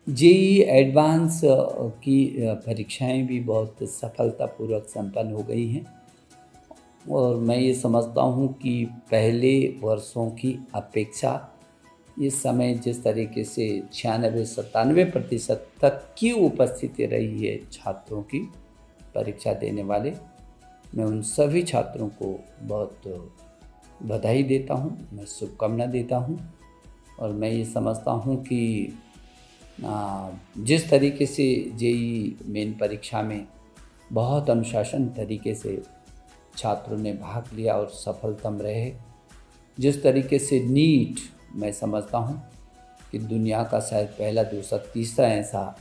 JEE advance की परीक्षाएं भी बहुत सफलतापूर्वक संपन्न हो गई हैं और मैं ये समझता हूँ कि पहले वर्षों की अपेक्षा इस समय जिस तरीके से 96-97% तक की उपस्थिति रही है छात्रों की परीक्षा देने वाले, मैं उन सभी छात्रों को बहुत बधाई देता हूँ, मैं शुभकामना देता हूँ। और मैं ये समझता हूँ कि जिस तरीके से जेईई मेन परीक्षा में बहुत अनुशासन तरीके से छात्रों ने भाग लिया और सफलतम रहे, जिस तरीके से नीट मैं समझता हूँ कि दुनिया का शायद पहला, दूसरा, तीसरा ऐसा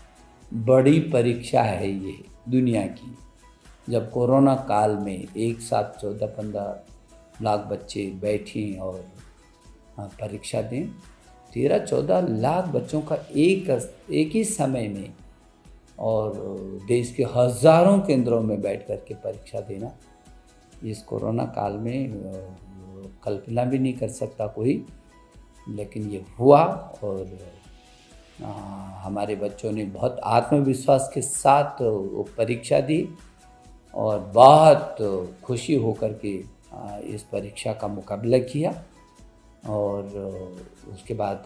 बड़ी परीक्षा है ये दुनिया की, जब कोरोना काल में एक साथ 14-15 लाख बच्चे बैठे और परीक्षा दें। 13-14 लाख बच्चों का एक ही समय में और देश के हज़ारों केंद्रों में बैठ कर के परीक्षा देना, इस कोरोना काल में कल्पना भी नहीं कर सकता कोई, लेकिन ये हुआ और हमारे बच्चों ने बहुत आत्मविश्वास के साथ वो परीक्षा दी और बहुत खुशी होकर के इस परीक्षा का मुकाबला किया। और उसके बाद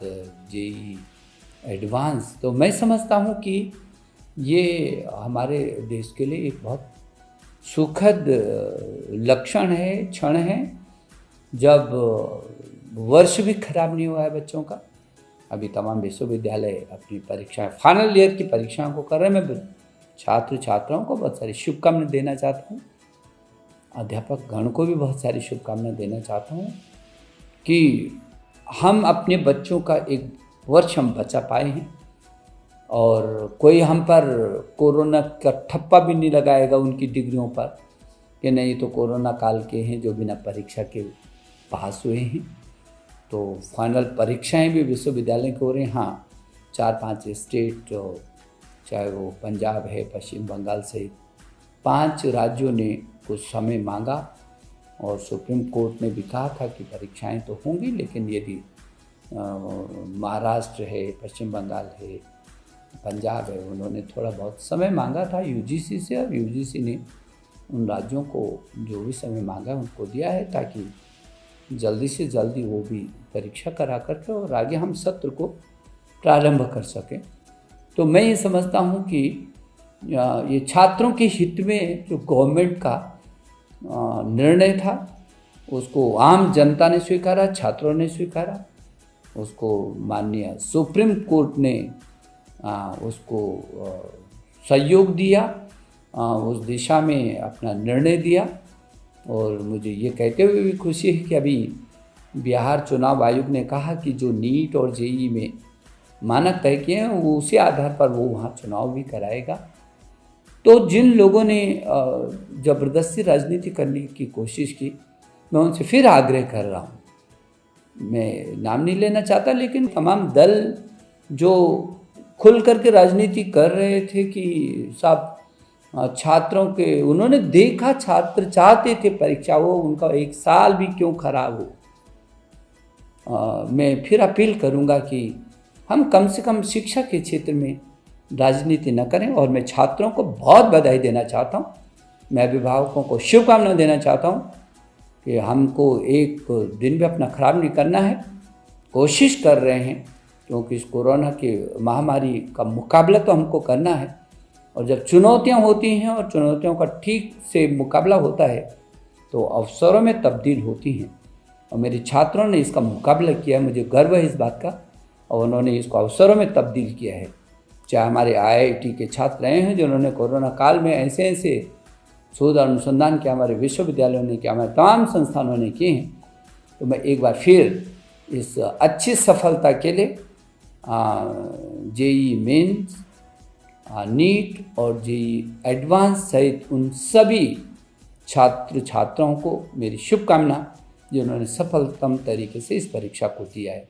जेईई एडवांस, तो मैं समझता हूँ कि ये हमारे देश के लिए एक बहुत सुखद लक्षण है, क्षण है, जब वर्ष भी खराब नहीं हुआ है बच्चों का। अभी तमाम विश्वविद्यालय अपनी परीक्षाएं, फाइनल ईयर की परीक्षाओं को कर रहे हैं। मैं छात्र छात्राओं को बहुत सारी शुभकामनाएं देना चाहता हूँ, अध्यापक गण को भी बहुत सारी शुभकामनाएं देना चाहता हूँ कि हम अपने बच्चों का एक वर्ष हम बचा पाए हैं और कोई हम पर कोरोना का ठप्पा भी नहीं लगाएगा उनकी डिग्रियों पर कि नहीं तो कोरोना काल के हैं जो बिना परीक्षा के पास हुए हैं। तो फाइनल परीक्षाएं भी विश्वविद्यालय की हो रही हैं। हाँ, 4-5 स्टेट, चाहे वो पंजाब है, पश्चिम बंगाल सहित 5 राज्यों ने कुछ समय मांगा और सुप्रीम कोर्ट ने भी कहा था कि परीक्षाएं तो होंगी, लेकिन यदि महाराष्ट्र है, पश्चिम बंगाल है, पंजाब है, उन्होंने थोड़ा बहुत समय मांगा था यूजीसी से, और यूजीसी ने उन राज्यों को जो भी समय मांगा उनको दिया है ताकि जल्दी से जल्दी वो भी परीक्षा करा करके और आगे हम सत्र को प्रारंभ कर सकें। तो मैं ये समझता हूँ कि ये छात्रों के हित में जो गवर्नमेंट का निर्णय था उसको आम जनता ने स्वीकारा, छात्रों ने स्वीकारा, उसको माननीय सुप्रीम कोर्ट ने उसको सहयोग दिया, उस दिशा में अपना निर्णय दिया। और मुझे ये कहते हुए भी खुशी है कि अभी बिहार चुनाव आयोग ने कहा कि जो नीट और जेईई में मानक तय किए हैं वो उसी आधार पर वो वहाँ चुनाव भी कराएगा। तो जिन लोगों ने ज़बरदस्ती राजनीति करने की कोशिश की, मैं उनसे फिर आग्रह कर रहा हूँ, मैं नाम नहीं लेना चाहता, लेकिन तमाम दल जो खुल करके राजनीति कर रहे थे कि साहब छात्रों के, उन्होंने देखा छात्र चाहते थे परीक्षा हो, उनका एक साल भी क्यों खराब हो। मैं फिर अपील करूंगा कि हम कम से कम शिक्षा के क्षेत्र में राजनीति न करें। और मैं छात्रों को बहुत बधाई देना चाहता हूं, मैं अभिभावकों को शुभकामनाएं देना चाहता हूं कि हमको एक दिन भी अपना खराब नहीं करना है, कोशिश कर रहे हैं, क्योंकि इस कोरोना की महामारी का मुकाबला तो हमको करना है। और जब चुनौतियां होती हैं और चुनौतियों का ठीक से मुकाबला होता है तो अवसरों में तब्दील होती हैं, और मेरे छात्रों ने इसका मुकाबला किया है, मुझे गर्व है इस बात का, और उन्होंने इसको अवसरों में तब्दील किया है। चाहे हमारे IIT के छात्र रहे हैं जिन्होंने कोरोना काल में ऐसे ऐसे शोध अनुसंधान किया, हमारे विश्वविद्यालयों ने किया, हमारे तमाम संस्थानों ने किए हैं। तो मैं एक बार फिर इस अच्छी सफलता के लिए जेईई मेंस, नीट और जेईई एडवांस सहित उन सभी छात्र छात्राओं को मेरी शुभकामना जिन्होंने सफलतम तरीके से इस परीक्षा को दिया है।